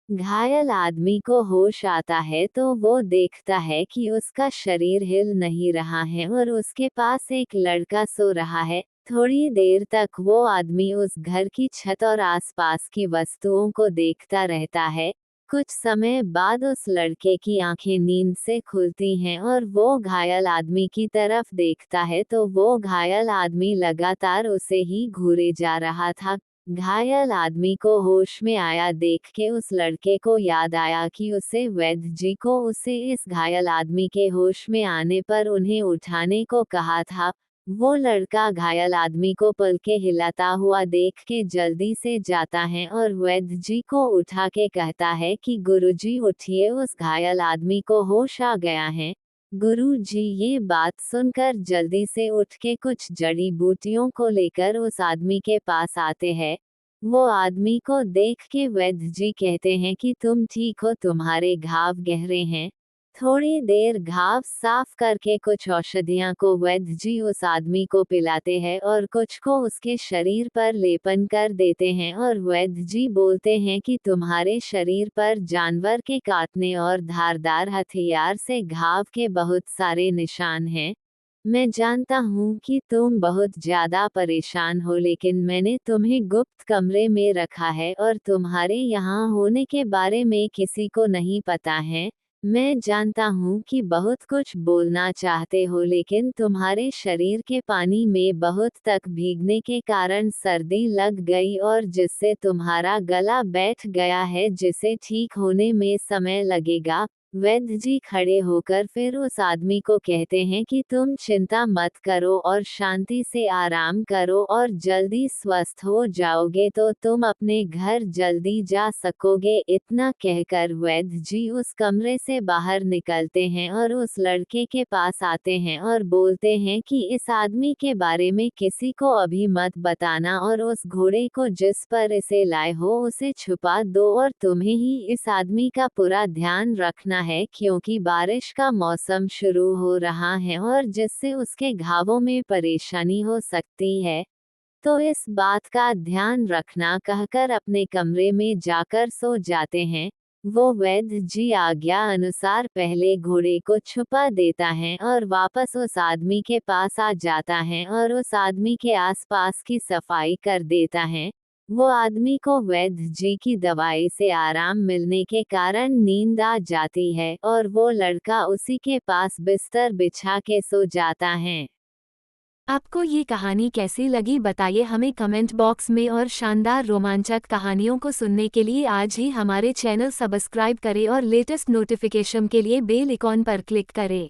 घायल आदमी को होश आता है तो वो देखता है कि उसका शरीर हिल नहीं रहा है और उसके पास एक लड़का सो रहा है। थोड़ी देर तक वो आदमी उस घर की छत और आसपास की वस्तुओं को देखता रहता है। कुछ समय बाद उस लड़के की आंखें नींद से खुलती हैं और वो घायल आदमी की तरफ देखता है तो वो घायल आदमी लगातार उसे ही घूरे जा रहा था। घायल आदमी को होश में आया देख के उस लड़के को याद आया कि उसे वैद्य जी को उसे इस घायल आदमी के होश में आने पर उन्हें उठाने को कहा था। वो लड़का घायल आदमी को पलके हिलाता हुआ देख के जल्दी से जाता है और वैद्य जी को उठा के कहता है कि गुरुजी उठिए, उस घायल आदमी को होश आ गया है। गुरुजी ये बात सुनकर जल्दी से उठ के कुछ जड़ी बूटियों को लेकर उस आदमी के पास आते हैं। वो आदमी को देख के वैद्य जी कहते हैं कि तुम ठीक हो, तुम्हारे घाव गहरे हैं। थोड़ी देर घाव साफ करके कुछ औषधियां को वैद्य जी उस आदमी को पिलाते हैं और कुछ को उसके शरीर पर लेपन कर देते हैं और वैद्य जी बोलते हैं कि तुम्हारे शरीर पर जानवर के काटने और धारदार हथियार से घाव के बहुत सारे निशान हैं। मैं जानता हूँ कि तुम बहुत ज्यादा परेशान हो, लेकिन मैंने तुम्हें गुप्त कमरे में रखा है और तुम्हारे यहाँ होने के बारे में किसी को नहीं पता है। मैं जानता हूँ कि बहुत कुछ बोलना चाहते हो, लेकिन तुम्हारे शरीर के पानी में बहुत तक भीगने के कारण सर्दी लग गई और जिससे तुम्हारा गला बैठ गया है, जिसे ठीक होने में समय लगेगा। वैद्य जी खड़े होकर फिर उस आदमी को कहते हैं कि तुम चिंता मत करो और शांति से आराम करो और जल्दी स्वस्थ हो जाओगे तो तुम अपने घर जल्दी जा सकोगे। इतना कहकर वैद्य जी उस कमरे से बाहर निकलते हैं और उस लड़के के पास आते हैं और बोलते हैं कि इस आदमी के बारे में किसी को अभी मत बताना और उस घोड़े को जिस पर इसे लाए हो उसे छुपा दो और तुम्हें ही इस आदमी का पूरा ध्यान रखना है, क्योंकि बारिश का मौसम शुरू हो रहा है और जिससे उसके घावों में परेशानी हो सकती है। तो इस बात का ध्यान रखना कहकर अपने कमरे में जाकर सो जाते हैं। वो वैद्य जी आज्ञा अनुसार पहले घोड़े को छुपा देता है और वापस उस आदमी के पास आ जाता है और उस आदमी के आसपास की सफाई कर देता है। वो आदमी को वैद्य जी की दवाई से आराम मिलने के कारण नींद आ जाती है और वो लड़का उसी के पास बिस्तर बिछा के सो जाता है। आपको ये कहानी कैसी लगी बताइए हमें कमेंट बॉक्स में और शानदार रोमांचक कहानियों को सुनने के लिए आज ही हमारे चैनल सब्सक्राइब करें और लेटेस्ट नोटिफिकेशन के लिए बेल आइकॉन पर क्लिक करें।